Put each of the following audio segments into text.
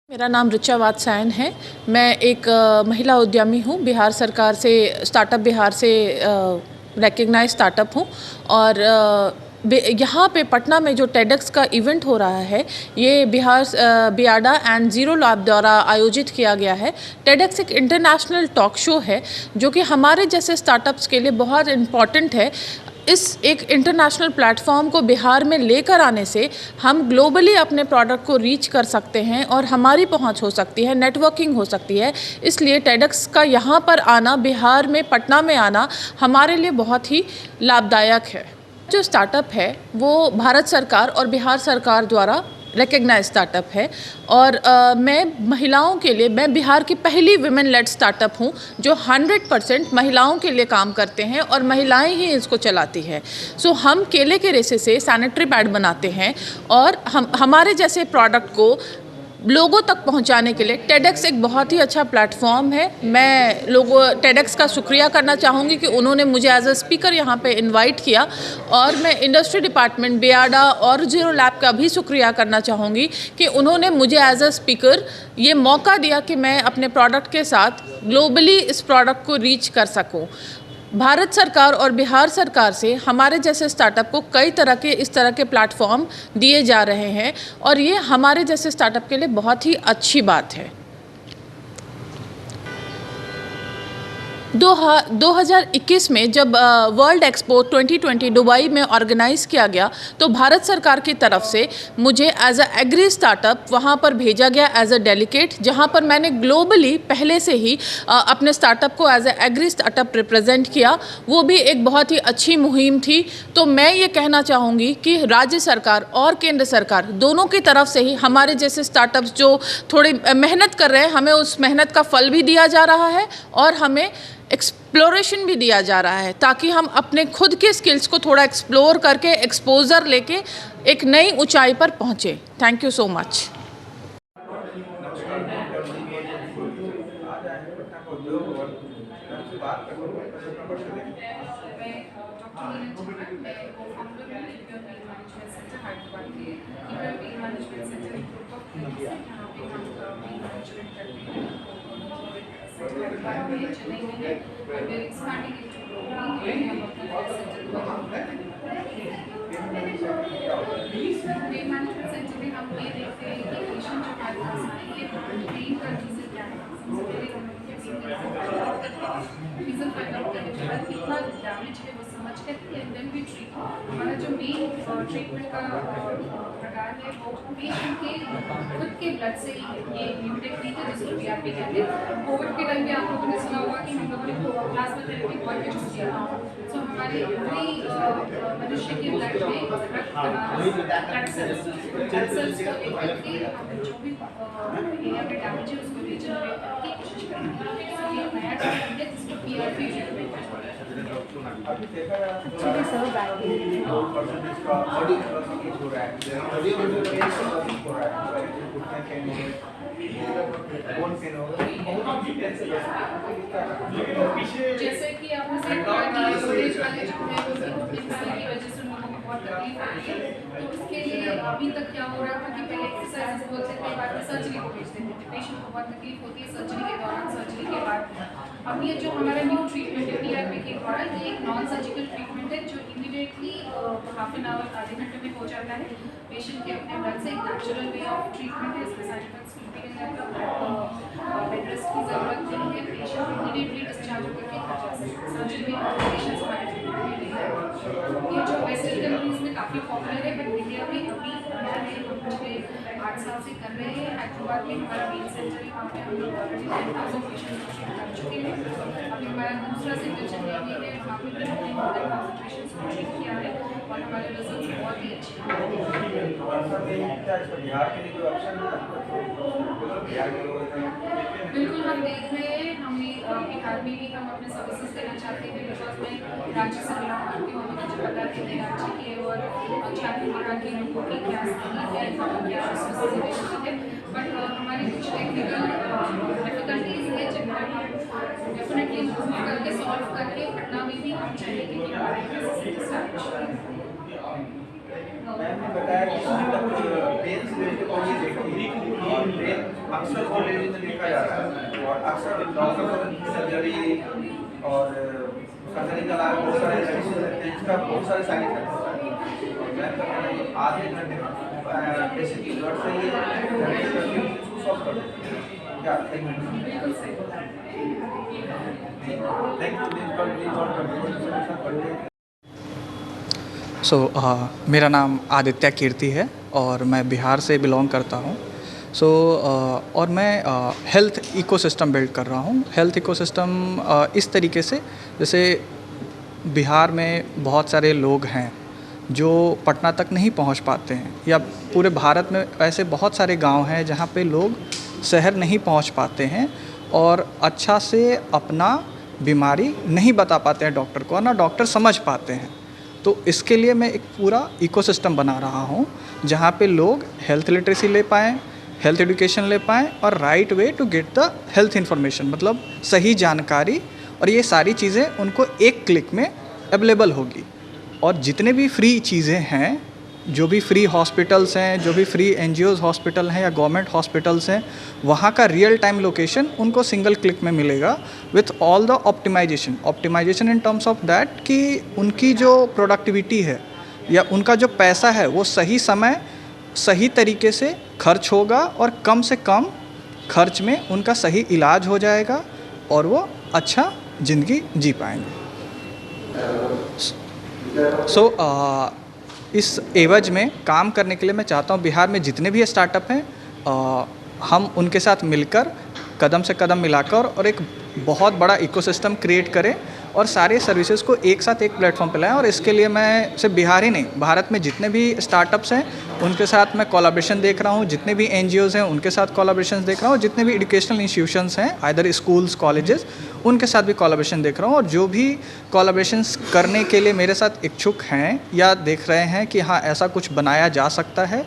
मेरा नाम ऋचा वात्सायन है। मैं एक महिला उद्यमी हूँ। बिहार सरकार से स्टार्टअप बिहार से रिकग्नाइज स्टार्टअप हूँ और यहाँ पे पटना में जो टेडेक्स का इवेंट हो रहा है ये Bihar BIADA and zero lab द्वारा आयोजित किया गया है। टेडेक्स एक इंटरनेशनल टॉक शो है जो कि हमारे जैसे स्टार्टअप्स के लिए बहुत इम्पॉर्टेंट है। इस एक इंटरनेशनल प्लेटफॉर्म को बिहार में लेकर आने से हम ग्लोबली अपने प्रोडक्ट को रीच कर सकते हैं और हमारी पहुंच हो सकती है, नेटवर्किंग हो सकती है। इसलिए टेडेक्स का यहाँ पर आना, बिहार में पटना में आना हमारे लिए बहुत ही लाभदायक है। जो स्टार्टअप है वो भारत सरकार और बिहार सरकार द्वारा रिकग्नाइज स्टार्टअप है और मैं महिलाओं के लिए, मैं बिहार की पहली वुमेन लेड स्टार्टअप हूँ जो 100% महिलाओं के लिए काम करते हैं और महिलाएं ही इसको चलाती है। हम केले के रेशे से सैनिटरी पैड बनाते हैं और हमारे जैसे प्रोडक्ट को लोगों तक पहुंचाने के लिए टेडेक्स एक बहुत ही अच्छा प्लेटफॉर्म है। मैं टेडेक्स का शुक्रिया करना चाहूँगी कि उन्होंने मुझे एज अ स्पीकर यहाँ पे इनवाइट किया और मैं इंडस्ट्री डिपार्टमेंट बियाडा और ज़ीरो लैब का भी शुक्रिया करना चाहूँगी कि उन्होंने मुझे एज अ स्पीकर ये मौका दिया कि मैं अपने प्रोडक्ट के साथ ग्लोबली इस प्रोडक्ट को रीच कर सकूँ। भारत सरकार और बिहार सरकार से हमारे जैसे स्टार्टअप को कई तरह के इस तरह के प्लेटफॉर्म दिए जा रहे हैं और ये हमारे जैसे स्टार्टअप के लिए बहुत ही अच्छी बात है। 2021 में जब वर्ल्ड एक्सपो 2020 दुबई में ऑर्गेनाइज़ किया गया तो भारत सरकार की तरफ से मुझे एज अ एग्री स्टार्टअप वहाँ पर भेजा गया एज अ डेलीगेट, जहाँ पर मैंने ग्लोबली पहले से ही अपने स्टार्टअप को as a agri startup represent किया। वो भी एक बहुत ही अच्छी मुहिम थी। तो मैं ये कहना चाहूँगी कि राज्य सरकार और केंद्र सरकार दोनों की तरफ से ही हमारे जैसे स्टार्टअप्स जो थोड़ी मेहनत कर रहे हैं, हमें उस मेहनत का फल भी दिया जा रहा है और हमें एक्सप्लोरेशन भी दिया जा रहा है ताकि हम अपने खुद के स्किल्स को थोड़ा एक्सप्लोर करके एक्सपोजर लेके एक नई ऊंचाई पर पहुंचे। Thank you so much. Chennai में है और we are expanding it to globally हम अपना सेंटर पेन मैनेजमेंट सेंटर में हम ये देखते हैं कि पेशेंट जो हमारे पास आए ये पेन का रीजन क्या है। सबसे पहले हम उनके पेन का रीजन फाइंड आउट करने के बाद कितना डैमेज है वो समझ करके एंड देन वी ट्रीट। हमारा जो मेन ट्रीटमेंट का प्रकार है वो पेशेंट के खुद के ब्लड से ही है। ये न्यूटेक भी है जिसको बीआरपी कहते हैं। कोविड के टाइम पे आप लोगों ने सुना होगा कि हम लोगों ने प्लाज्मा थेरेपी बहुत यूज किया था। सो हमारे मनुष्य के ब्लड में ब्लड सेल्स को एक करके जो भी एरिया पे डैमेज है उसको रीजनरेट करके कोशिश करेंगे। सो ये नया ट्रीटमेंट है जिसको पीआरपी जैसे कि आपने स्टोरेज वाले जो है वो इंसान की वजह से उन लोगों को बहुत तकलीफ आ रही है। तो उसके लिए अभी तक क्या हो रहा था कि पहले एक्सरसाइजेस बोलते थे, बाद में सर्जरी को भेज देते थे। पेशेंट को बहुत तकलीफ होती है सर्जरी के दौरान, सर्जरी के बाद। अब ये जो हमारा न्यू ट्रीटमेंट है पीआरपी के द्वारा, ये एक नॉन सर्जिकल ट्रीटमेंट है जो इमीडिएटली हाफ एन आवर आधे घंटे में हो जाता है। पेशेंट के अपने ब्लड से एक नेचुरल वे ऑफ ट्रीटमेंट है। इसमें साइड इफेक्ट्स भी बेड रेस्ट की जरूरत नहीं है। पेशेंट इमीडिएटली डिस्चार्ज होकर के घर जा सकते हैं। सर्जरी में कॉम्प्लिकेशंस हमारे ट्रीटमेंट में नहीं है। ये जो वेस्टर्न कंट्रीज में काफ़ी पॉपुलर है बट इंडिया में अभी नया है। हम पिछले 8 साल से कर रहे हैं। हैदराबाद में हमारा मेन सेंटर है, वहाँ पे हम लोग ऑलरेडी 10,000 पेशेंट्स को ट्रीट कर चुके हैं। अभी हमारा दूसरा सेंटर चेन्नई में है, वहाँ पे भी हमने 10,000 पेशेंट्स को ट्रीट किया है और हमारे रिजल्ट्स बहुत ही अच्छे हैं। बिल्कुल हम देख रहे हैं। हमें बिहार में भी हम अपने सर्विसेज देना चाहते हैं बिकॉज मैं राज्य से बिलोंग करती हूँ। मुझे पता है कि राज्य के और झारखंड बिहार के लोगों की क्या स्थिति है, क्या रिसोर्सेज है। बट हमारी कुछ टेक्निकल डिफिकल्टीज है जिनको हम डेफिनेटली मूव करके सॉल्व करके पटना में भी हम चाहेंगे कि हमारे मैंने बताया कि अक्सर कॉलेज में देखा जाता है और अक्सर डॉक्टर सर्जरी और सर्जरी का बहुत सारे इसका बहुत सारे साइड इफेक्ट होता है और मैं तो कहना ये आधे घंटे बेसिकली ब्लड से ही जनरेट करके उसको सॉल्व कर देते हैं क्या बिल्कुल सही बोला। Thank you this got contribution. So मेरा नाम आदित्य कीर्ति है और मैं बिहार से बिलोंग करता हूँ। सो और मैं हेल्थ इकोसिस्टम बिल्ड कर रहा हूँ। हेल्थ इकोसिस्टम इस तरीके से, जैसे बिहार में बहुत सारे लोग हैं जो पटना तक नहीं पहुँच पाते हैं, या पूरे भारत में ऐसे बहुत सारे गांव हैं जहाँ पे लोग शहर नहीं पहुँच पाते हैं और अच्छा से अपना बीमारी नहीं बता पाते हैं डॉक्टर को, ना डॉक्टर समझ पाते हैं। तो इसके लिए मैं एक पूरा इकोसिस्टम बना रहा हूँ जहाँ पे लोग हेल्थ लिटरेसी ले पाएँ, हेल्थ एजुकेशन ले पाएँ और right way to get the health information, मतलब सही जानकारी, और ये सारी चीज़ें उनको एक क्लिक में अवेलेबल होगी। और जितने भी फ्री चीज़ें हैं, जो भी फ्री हॉस्पिटल्स हैं, जो भी फ्री एनजीओज़ हॉस्पिटल हैं या गवर्नमेंट हॉस्पिटल्स हैं, वहाँ का रियल टाइम लोकेशन उनको सिंगल क्लिक में मिलेगा with all the optimisation in terms of that कि उनकी जो प्रोडक्टिविटी है या उनका जो पैसा है वो सही समय सही तरीके से खर्च होगा और कम से कम खर्च में उनका सही इलाज हो जाएगा और वो अच्छा ज़िंदगी जी पाएंगे। सो इस एवज में काम करने के लिए मैं चाहता हूँ बिहार में जितने भी स्टार्टअप हैं हम उनके साथ मिलकर कदम से कदम मिलाकर और एक बहुत बड़ा इकोसिस्टम क्रिएट करें और सारे सर्विसेज को एक साथ एक प्लेटफॉर्म पे लाएं। और इसके लिए मैं सिर्फ बिहार ही नहीं, भारत में जितने भी स्टार्टअप्स हैं उनके साथ मैं कोलैबोरेशन देख रहा हूँ, जितने भी एनजीओज़ हैं उनके साथ कोलैबोरेशन देख रहा हूँ, जितने भी एजुकेशनल इंस्टीट्यूशंस हैं आइदर स्कूल्स कॉलेजेस उनके साथ भी कोलैबोरेशन देख रहा हूँ। और जो भी कोलैबोरेशंस करने के लिए मेरे साथ इच्छुक हैं या देख रहे हैं कि हाँ ऐसा कुछ बनाया जा सकता है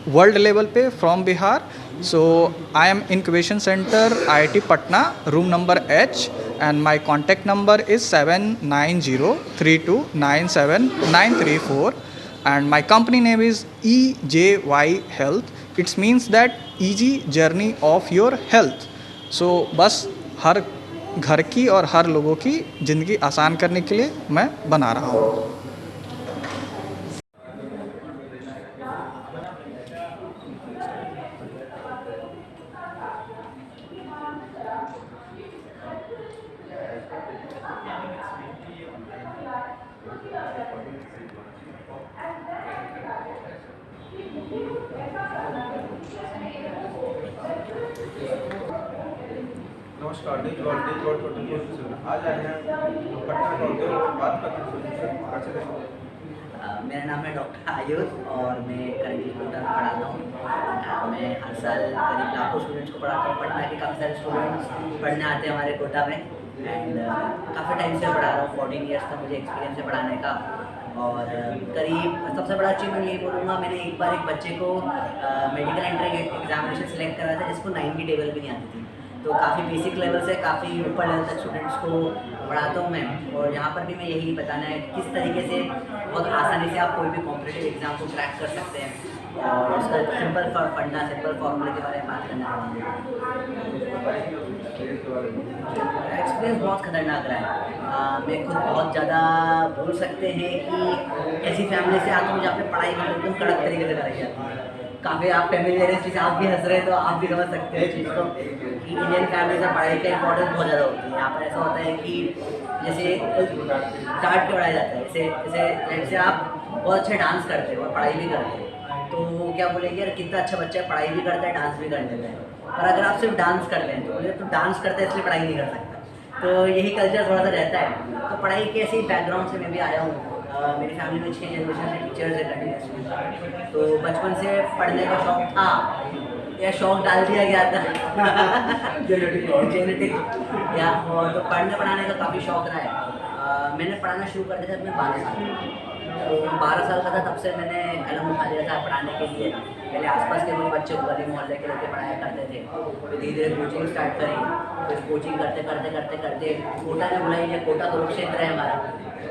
वर्ल्ड लेवल पे from Bihar, so I am incubation centre IIT Patna, room number H, and my contact number is 7903297934 and my company name is EJY Health. It means that easy journey of your health. So बस हर घर की और हर लोगों की ज़िंदगी आसान करने के लिए मैं बना रहा हूँ। नमस्कार, दिस गॉट कंट्रीब्यूशन। आज आए हैं पटना का उद्योग बात करते हैं। मेरा नाम है डॉक्टर आयुष और मैं करेंटली कोटा में पढ़ाता हूँ। मैं हर साल करीब लाखों स्टूडेंट्स को पढ़ाता हूँ। पटना के काफ़ी सारे स्टूडेंट्स पढ़ने आते हैं हमारे कोटा में एंड काफ़ी टाइम से पढ़ा रहा हूँ। 14 ईयर्स का मुझे एक्सपीरियंस है पढ़ाने का। और करीब सबसे बड़ा अचीवमेंट यही बोलूँगा, मैंने एक बार एक बच्चे को मेडिकल एंट्री एग्जामिनेशन सेलेक्ट कराया था जिसको 9 की टेबल भी नहीं आती थी। तो काफ़ी बेसिक लेवल से काफ़ी ऊपर लेवल तक स्टूडेंट्स को पढ़ाता हूँ मैं। और यहाँ पर भी मैं यही बताना है किस तरीके से बहुत आसानी से आप कोई भी कॉम्पिटिटिव एग्ज़ाम को क्रैक कर सकते हैं और उसका सिंपल फंडा सिंपल फॉर्मूले के बारे में बात करना है। एक्सपीरियंस बहुत खतरनाक रहा है। मैं खुद बहुत ज़्यादा बोल सकते हैं कि ऐसी फैमिली से आता हूँ जहाँ पे पढ़ाई में एकदम कड़क तरीके से कराई जाती है। काफ़ी आप फैमिलियर हैं, जैसे आप भी हंस रहे हैं तो आप भी समझ सकते हैं चीज़ को कि इंडियन फैमिली में पढ़ाई का इंपॉर्टेंस बहुत ज़्यादा होती है। यहाँ पर ऐसा होता है कि जैसे डांट के पढ़ाया जाता है, जैसे आप बहुत अच्छे डांस करते हो और पढ़ाई भी करते हो तो वो क्या बोलेंगे यार कितना अच्छा बच्चा है, पढ़ाई भी करता है डांस भी कर लेता है। पर अगर आप सिर्फ डांस करते हैं तो बोले तो डांस करते हैं इसलिए पढ़ाई नहीं कर सकता। तो यही कल्चर थोड़ा सा रहता है। तो पढ़ाई के ऐसे ही बैकग्राउंड से मैं भी आया हूँ। मेरी फैमिली में 6 जनरेशन से टीचर्स है कंटिन्यूसली। तो बचपन से पढ़ने का शौक था या शौक डाल दिया गया था जेनेटिक या और तो पढ़ने पढ़ाने का काफ़ी शौक रहा है। मैंने पढ़ाना शुरू कर दिया था मैं 12 साल में। तो 12 साल का था तब से मैंने कलम उठा लिया था पढ़ाने के लिए। पहले आसपास के कुछ बच्चे को गली मोहल्ले के लेके पढ़ाया करते थे, फिर धीरे धीरे कोचिंग स्टार्ट करी। फिर कोचिंग करते कोटा ने बुलाई है, कोटा तो क्षेत्र है हमारा,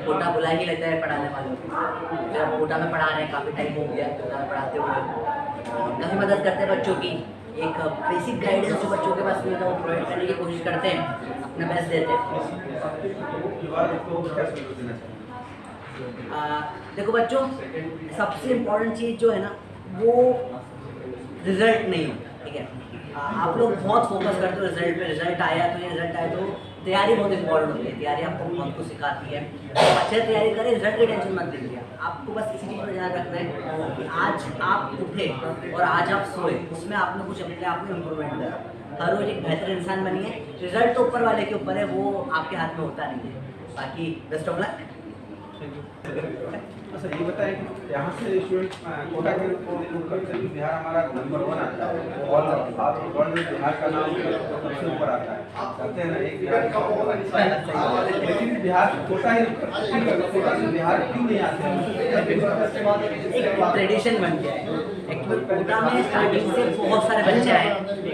कोटा बुला ही लेता है पढ़ाने वालों को। फिर अब कोटा में पढ़ा रहे हैं, काफ़ी टाइम हो गया कोटा में पढ़ाते हुए। काफ़ी मदद करते हैं बच्चों की एक बेसिक गाइडेंस जो बच्चों के पास नहीं होता वो प्रोवाइड करने की कोशिश करते हैं, अपना बेस्ट देते हैं। देखो बच्चों, सबसे इम्पोर्टेंट चीज़ जो है ना वो रिजल्ट नहीं होता, ठीक है। आप लोग बहुत फोकस करते हो रिजल्ट पे, रिजल्ट आया तो ये रिजल्ट आया तो तैयारी बहुत इंपॉर्टेंट होती है, तैयारी आपको बहुत कुछ सिखाती है। अच्छे तैयारी करें, रिजल्ट की टेंशन मत लीजिए, आपको बस इसी चीज़ पर ध्यान रखना है कि आज आप उठे और आज आप सोए, उसमें आपने कुछ अपने आप में इम्प्रूवमेंट करा, हर रोज एक बेहतर इंसान बनिए। रिजल्ट तो ऊपर वाले के ऊपर है, वो आपके हाथ में होता नहीं है। बाकी बेस्ट ऑफ लक। अच्छा ये बताएं कि यहाँ से स्टूडेंट कोटा के रूप करते हैं, बिहार हमारा नंबर 1 आता है और आप वर्ल्ड में बिहार का नाम सबसे ऊपर आता है, कहते हैं ना एक बिहार लेकिन बिहार कोटा ही कोटा से बिहार क्यों नहीं आते हैं? एक ट्रेडिशन बन गया है। एक्चुअली कोटा में स्टार्टिंग से बहुत सारे बच्चे आए,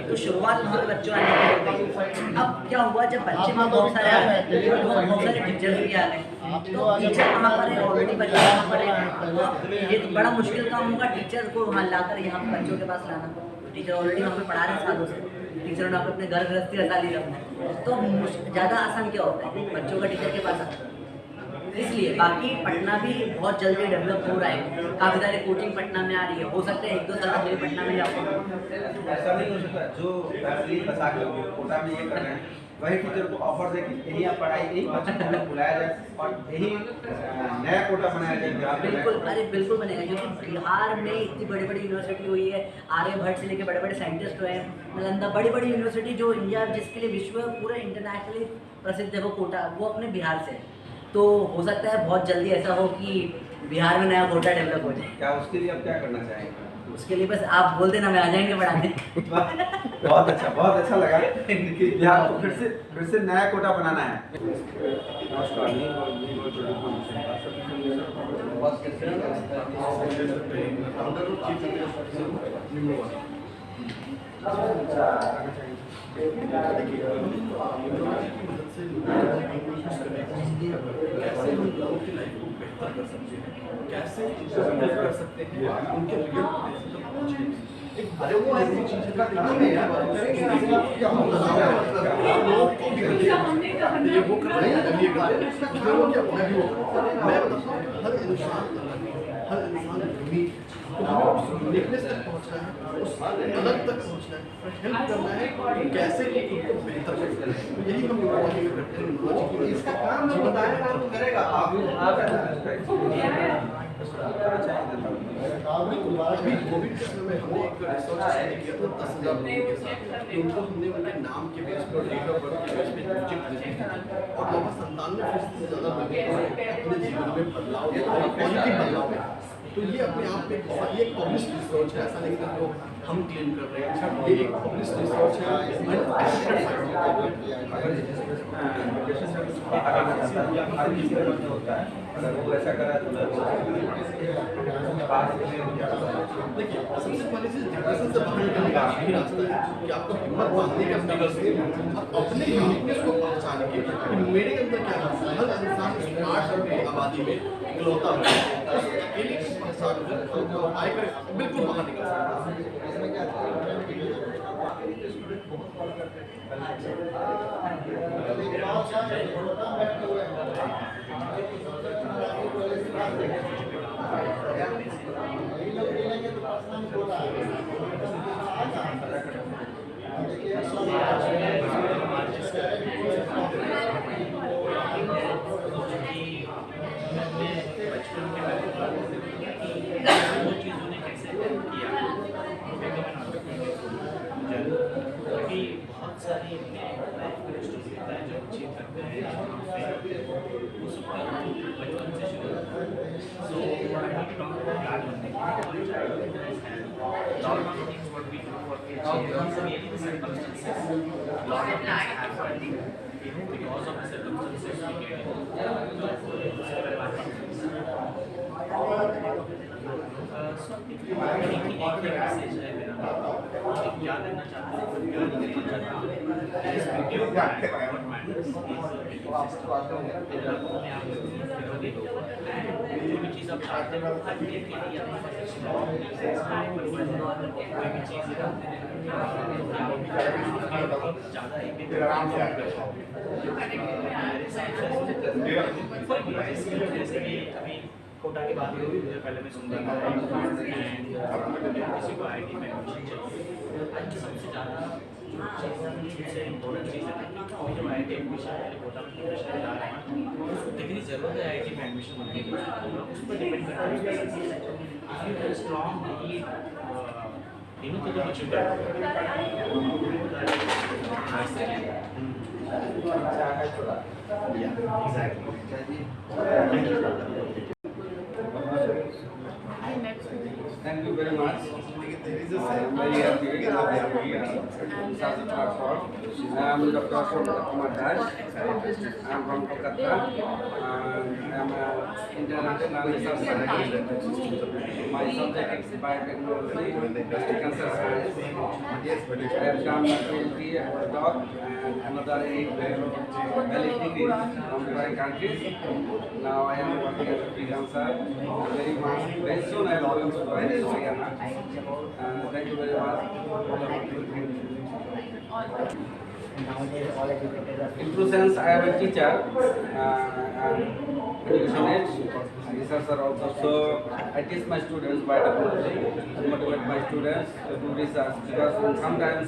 तो शुरुआत बहुत बच्चों आने की हो गई। अब क्या हुआ, जब बच्चे बहुत सारे आ गए तो बहुत सारे टीचर्स भी आ गए, तो टीचर कहाँ पर है, ऑलरेडी बच्चे कहाँ पर है, तो ये बड़ा मुश्किल काम होगा टीचर को वहाँ लाकर यहाँ पर बच्चों के पास लाना। टीचर ऑलरेडी वहाँ पे पढ़ा रहे हैं सालों से, टीचर ने अपने घर गृहस्थी रखा ली रखना है, तो ज़्यादा आसान क्या होता है बच्चों का टीचर के पास आना। इसलिए बाकी पटना भी बहुत जल्दी डेवलप हो रहा है, काफ़ी सारे कोचिंग पटना में आ रही है, हो सकता है 1-2 साल में पटना में जाओ। ऐसा नहीं हो सकता जो वैसे फंसा के कोटा में ये कर रहे हैं वही टीचर को ऑफर दे कि यही आप पढ़ाई, यही बच्चों को बुलाया जाए और यही नया कोटा बनाया जाए बिहार में। बिल्कुल, अरे बिल्कुल बनेगा, क्योंकि बिहार में इतनी बड़ी बड़ी यूनिवर्सिटी हुई है, आर्यभट्ट से लेकर बड़े बड़े साइंटिस्ट हुए हैं, नालंदा, बड़ी बड़ी यूनिवर्सिटी जो इंडिया जिसके लिए विश्व पूरे इंटरनेशनली प्रसिद्ध है वो कोटा, वो अपने बिहार से है। तो हो सकता है बहुत जल्दी ऐसा हो कि बिहार में नया कोटा डेवलप हो जाए। क्या उसके लिए आप क्या करना चाहेंगे? उसके लिए बस आप बोल देना, मैं आ जाएंगे पढ़ाने। बहुत अच्छा लगा कि बिहार को फिर से नया कोटा बनाना है। नमस्कार। कैसे कर सकते हैं उनके रियल एक अरे वो ऐसी चीज है ये वो कर रहे हैं ये कर रहे हैं उसमें वो क्या मैं भी वो मैं बताता हूँ हर इंसान यूनिक तो हमें उस यूनिकनेस तक पहुँचना है, उस अलग तक पहुँचना है, हेल्प करना है कैसे कि खुद को बेहतर कर सकते हैं। यही हम यूनिवर्सिटी में करते हैं, यूनिवर्सिटी इसका काम जो बताया काम करेगा आप अभी कोविड के समय हमने एक रिसर्च किया था 10,000 लोगों के साथ, तो उनको हमने उनके नाम के बेस पर, डेट ऑफ बर्थ के बेस पर प्रोजेक्ट रिलीज किया और लगभग 97% से ज़्यादा लोगों को अपने जीवन में बदलाव पॉजिटिव बदलाव है। तो ये अपने आप में ये एक पब्लिश रिसर्च है, ऐसा नहीं कि जो हम क्लेम कर रहे हैं, ये एक पब्लिश रिसर्च है। अगर वो ऐसा करा तो देखिए सबसे पहले चीज डिप्रेशन से बाहर निकलने का यही रास्ता है कि आपको हिम्मत बांधने का अपने यूनिकनेस को पहचान के कि मेरे अंदर क्या है। हर इंसान स्मार्ट होकर आबादी में इकलौता है, अकेले की पहचान आएकर बिल्कुल बाहर निकल सकता है। जैसे कि अभी कोटा की बात हुई, पहले मैं सुन रहा था किसी को आईटी में एडमिशन चाहिए। आज सबसे ज़्यादा सबसे इम्पोर्टेंट चीज़ है कि जब आईटी एडमिशन मेरे कोटा में प्रोफेशनल जा रहा है उसको कितनी ज़रूरत है आईटी में एडमिशन होने की, उस पर डिपेंड करता है। स्ट्रॉन्ग तीनों को तो achieve Thank you very much. I am very happy to be here in such a platform. I am Dr. Ashok Kumar Das. I am from Kolkata. I am an international research scientist. My subject is biotechnology, cancer science. I have done my PhD at Doc and another 8 valid degrees from different countries. Now I am working as a freelancer. Very soon I am going to Haryana. Thank you very much. In true sense, I am a teacher, educationist, researcher also. So I teach my students biotechnology to motivate my students to do research, because sometimes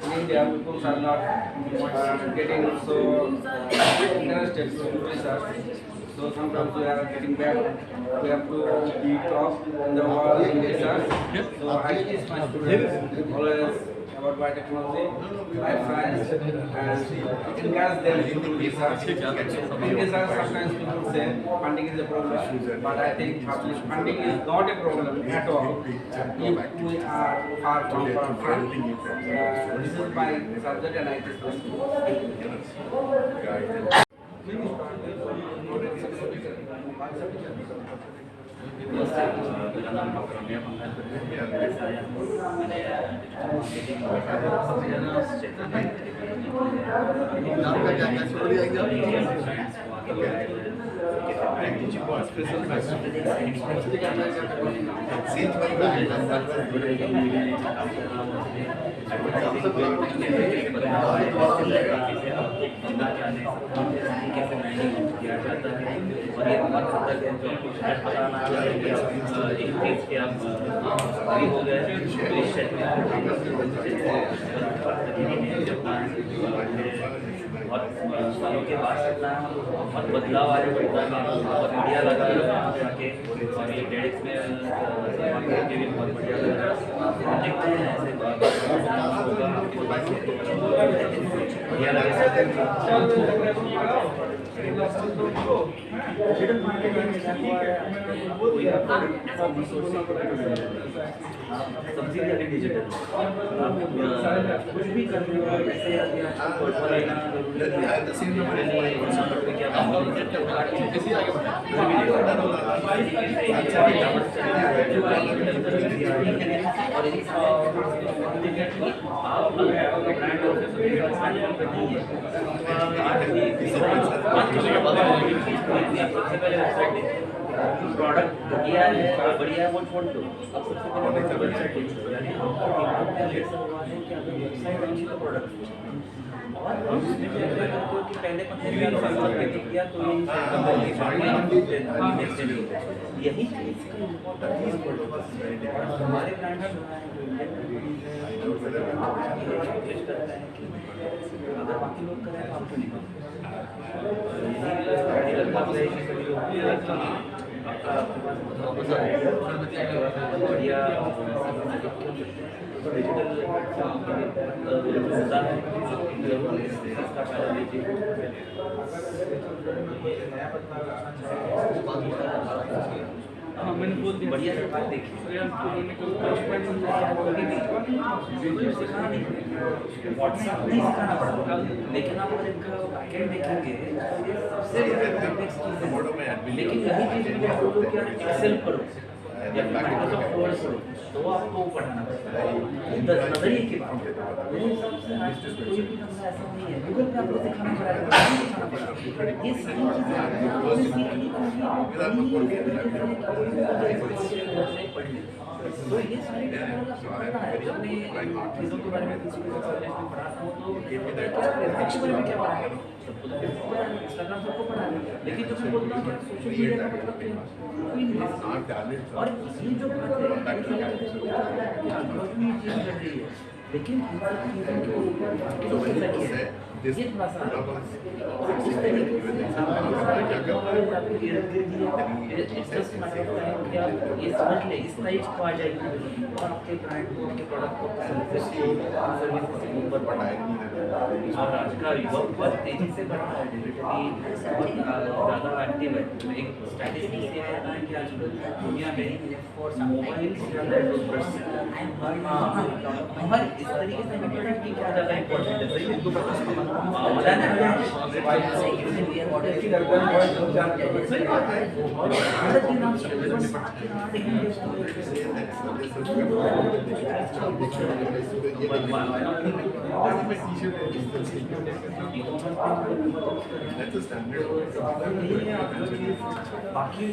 in India people are not getting so interested to do research. So sometimes we are getting back. We have to be top in the world in research. So I teach my students always about biotechnology, life science, and encourage them to do research. In research, sometimes people say funding is a problem, but I think funding is not a problem at all. If we are far from funding, this is my subject and I teach them. मेरा नाम doctor रम्या पंगाल है। मैंने बहुत सालों के बाद बहुत बदलाव आया पड़ता है और मीडिया लगा जाके और ये डेढ़ में भी बहुत बढ़िया लग रहा है। देखते हैं ऐसे बढ़िया लगे सब्जी अभी डिजिटल कुछ भी करने हो जैसे प्रोडक्ट बढ़िया है वो छोड़ दो। अब सबसे पहले वेबसाइट यानी प्रोडक्ट और पहले 15,000 किया तो यही चीज़ हमारे ब्रांड अगर बाकी लोग करें तो आपको नहीं बढ़िया डिजिटल होता है इसका फायदा लीजिए। हाँ मैंने बोल दिया बढ़िया से बात देखी सिखाना नहीं व्हाट्सएप नहीं सिखाना पड़ता, लेकिन आप अगर इनका बैकएंड देखेंगे सबसे लेकिन यही चीज़ मुझे बोलो कि आप एक्सेल करो या माइक्रोसॉफ्ट वर्ड करो तो आपको पढ़ना पड़ता है। नजरिए की बात है कोई भी धंधा ऐसा नहीं है गूगल पे आपको दिखाना पड़ेगा ये सारी चीज़ें आपको सीखनी पड़ेगी। तो ये सारी टेक्नोलॉजी पढ़ना है। जब मैं चीज़ों के बारे में किसी को कॉलेज में पढ़ाता हूँ तो क्या फेसबुक के बारे में क्या पढ़ा है, सबको तो फेसबुक पढ़ा है, इंस्टाग्राम सबको पढ़ा है, लेकिन जब मैं बोलता हूँ कि सोशल मीडिया का मतलब क्या है, कोई नहीं समझता। और ये जो बात है ये सारी चीज़ें कोई चाहता है कि टेक्नोलॉजी में चेंज कर रही है, लेकिन इन सब चीज़ों के ऊपर जाके है ये थोड़ा सा उस तरीके से इंसान आपके इर्द गिर्द ही it's just matter of time कि आप ये समझ लें इस स्टेज को आ जाएगी और आपके ब्रांड को आपके प्रोडक्ट को सर्विस को ऊपर बढ़ाएगी। और आज का युवा बहुत तेजी से बढ़ रहा है, डिजिटली बहुत ज़्यादा एक्टिव है। एक स्ट्रैटेजी ये कहना है कि आजकल दुनिया में मोबाइल से ज़्यादा टूथब्रश और इस तरीके से हमें कि क्या ज़्यादा इम्पोर्टेंट है, सही उनको पता बाकी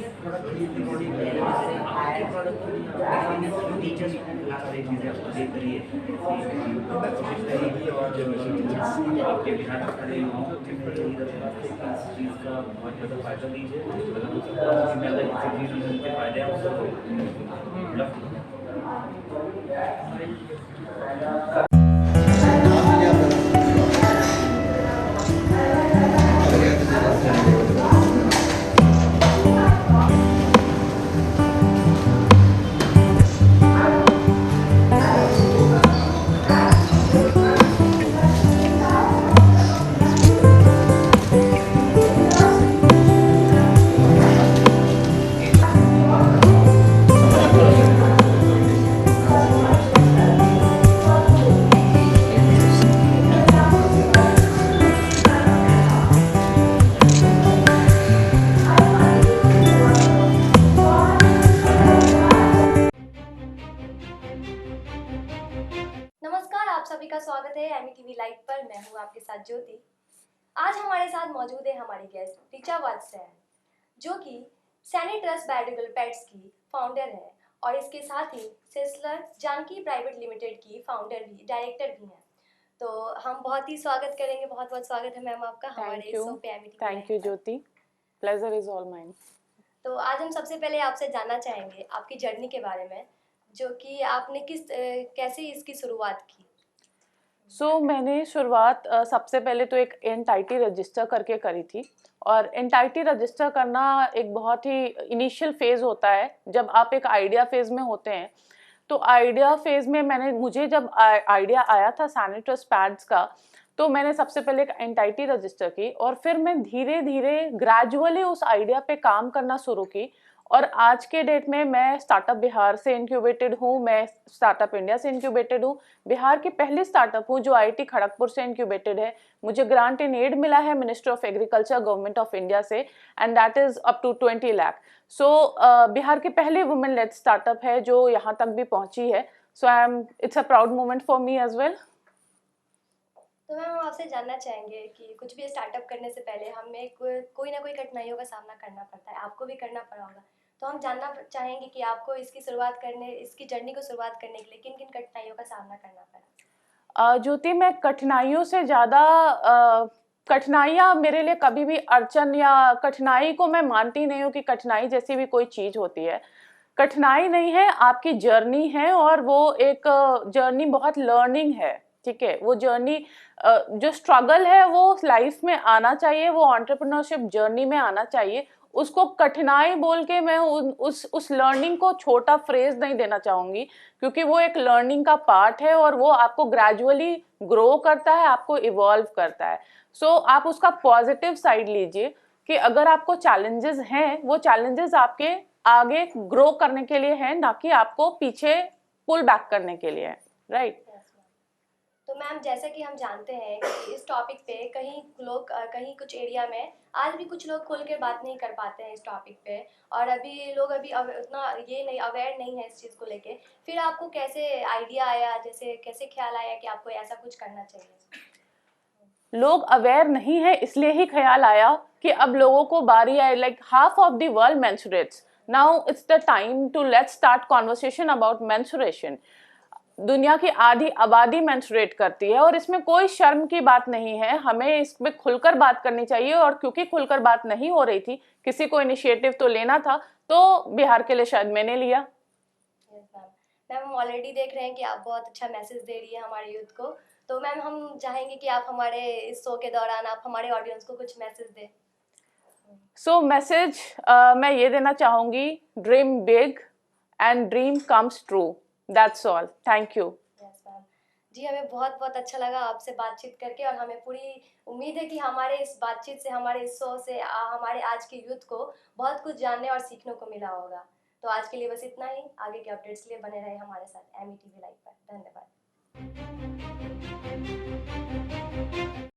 टीचर्स चीज़ें आपको देख रही है आपके बिहार में खड़े इस चीज़ का बहुत ज़्यादा फायदा लीजिए। अगर हो सकता है ज़्यादा किसी चीज़ के फायदे हैं उसको नमस्कार, आप सभी का स्वागत है एमी टीवी लाइव पर। मैं हूँ आपके साथ ज्योति। आज हमारे साथ मौजूद है हमारी गेस्ट ऋचा वात्स्यायन, जो कि सैनी ट्रस्ट बायोलॉजिकल पेट्स की फाउंडर है और इसके साथ ही सेस्लर जानकी प्राइवेट लिमिटेड की फाउंडर भी डायरेक्टर भी हैं। तो हम बहुत ही स्वागत करेंगे, बहुत बहुत स्वागत है मैम आपका हमारे शो पे Amy TV. Thank you Jyoti, pleasure is all mine. तो आज हम सबसे पहले आपसे जानना चाहेंगे आपकी जर्नी के बारे में, जो कि आपने कैसे इसकी शुरुआत की। मैंने शुरुआत सबसे पहले तो एक एनटाइटी रजिस्टर करके करी थी। और एनटाइटी रजिस्टर करना एक बहुत ही इनिशियल फेज़ होता है जब आप एक आइडिया फेज़ में होते हैं। तो आइडिया फेज़ में मुझे जब आइडिया आया था सैनी ट्रस्ट पैड्स का, तो मैंने सबसे पहले एक एनटाइटी रजिस्टर की और फिर मैं धीरे धीरे ग्रेजुअली उस आइडिया पे काम करना शुरू की। और आज के डेट में मैं स्टार्टअप बिहार से इंक्यूबेटेड हूँ, मैं स्टार्टअप इंडिया से इंक्यूबेटेड हूँ। बिहार की पहली स्टार्टअप हूँ जो आईआईटी खड़गपुर से इंक्यूबेटेड है। मुझे ग्रांट इन एड मिला है ministry of agriculture government of India से, and that is up to 20 lakh. Bihar की पहली वुमेन लेड स्टार्टअप है जो यहाँ तक भी पहुँची है। It's a proud moment for me as well. तो मैम हम आपसे जानना चाहेंगे कि कुछ भी स्टार्टअप करने से पहले हमें कोई ना कोई कठिनाइयों का सामना करना पड़ता है, आपको भी करना पड़ा होगा। तो हम जानना चाहेंगे कि आपको इसकी जर्नी को शुरुआत करने के लिए किन किन कठिनाइयों का सामना करना पड़ा। ज्योति, मैं कठिनाइयों से ज़्यादा कठिनाइयाँ मेरे लिए कभी भी अड़चन या कठिनाई को मैं मानती नहीं हूँ कि कठिनाई जैसी भी कोई चीज़ होती है। कठिनाई नहीं है, आपकी जर्नी है और वो एक जर्नी बहुत लर्निंग है। ठीक है, वो जर्नी जो स्ट्रगल है वो लाइफ में आना चाहिए, वो एंटरप्रेन्योरशिप जर्नी में आना चाहिए। उसको कठिनाई बोल के मैं उस लर्निंग को छोटा फ्रेज नहीं देना चाहूँगी, क्योंकि वो एक लर्निंग का पार्ट है और वो आपको ग्रेजुअली ग्रो करता है, आपको इवॉल्व करता है। आप उसका पॉजिटिव साइड लीजिए कि अगर आपको चैलेंजेस हैं, वो चैलेंजेस आपके आगे ग्रो करने के लिए हैं, ना कि आपको पीछे पुल बैक करने के लिए, राइट। तो मैम, जैसा कि हम जानते हैं कि इस टॉपिक पे कहीं कुछ एरिया में आज भी कुछ लोग खुल के बात नहीं कर पाते हैं इस टॉपिक पे, और अभी लोग उतना ये नहीं अवेयर नहीं है इस चीज़ को लेके। फिर आपको कैसे आइडिया आया, जैसे कैसे ख्याल आया कि आपको ऐसा कुछ करना चाहिए? लोग अवेयर नहीं है, इसलिए ही ख्याल आया कि अब लोगों को बारी आए। Like half of the world menstruates, now it's the time to let's start conversation about menstruation. दुनिया की आधी आबादी मेंस्ट्रुएट करती है और इसमें कोई शर्म की बात नहीं है, हमें इसमें खुलकर बात करनी चाहिए। और क्योंकि खुलकर बात नहीं हो रही थी, किसी को इनिशिएटिव तो लेना था, तो बिहार के लिए शायद मैंने लिया। Yes ma'am. मैम हम ऑलरेडी देख रहे हैं कि आप बहुत अच्छा मैसेज दे रही है हमारे यूथ को, तो मैम हम चाहेंगे कि आप हमारे इस शो के दौरान आप हमारे ऑडियंस को कुछ मैसेज दें। सो मैसेज मैं ये देना चाहूँगी, dream big and dream comes true, that's all, thank you. Yes ma'am. जी हमें बहुत बहुत अच्छा लगा आपसे बातचीत करके, और हमें पूरी उम्मीद है कि हमारे इस बातचीत से, हमारे इस शो से हमारे आज के यूथ को बहुत कुछ जानने और सीखने को मिला होगा। तो आज के लिए बस इतना ही। आगे के अपडेट्स लिए बने रहे हमारे साथ एमईटीवी लाइव पर। धन्यवाद।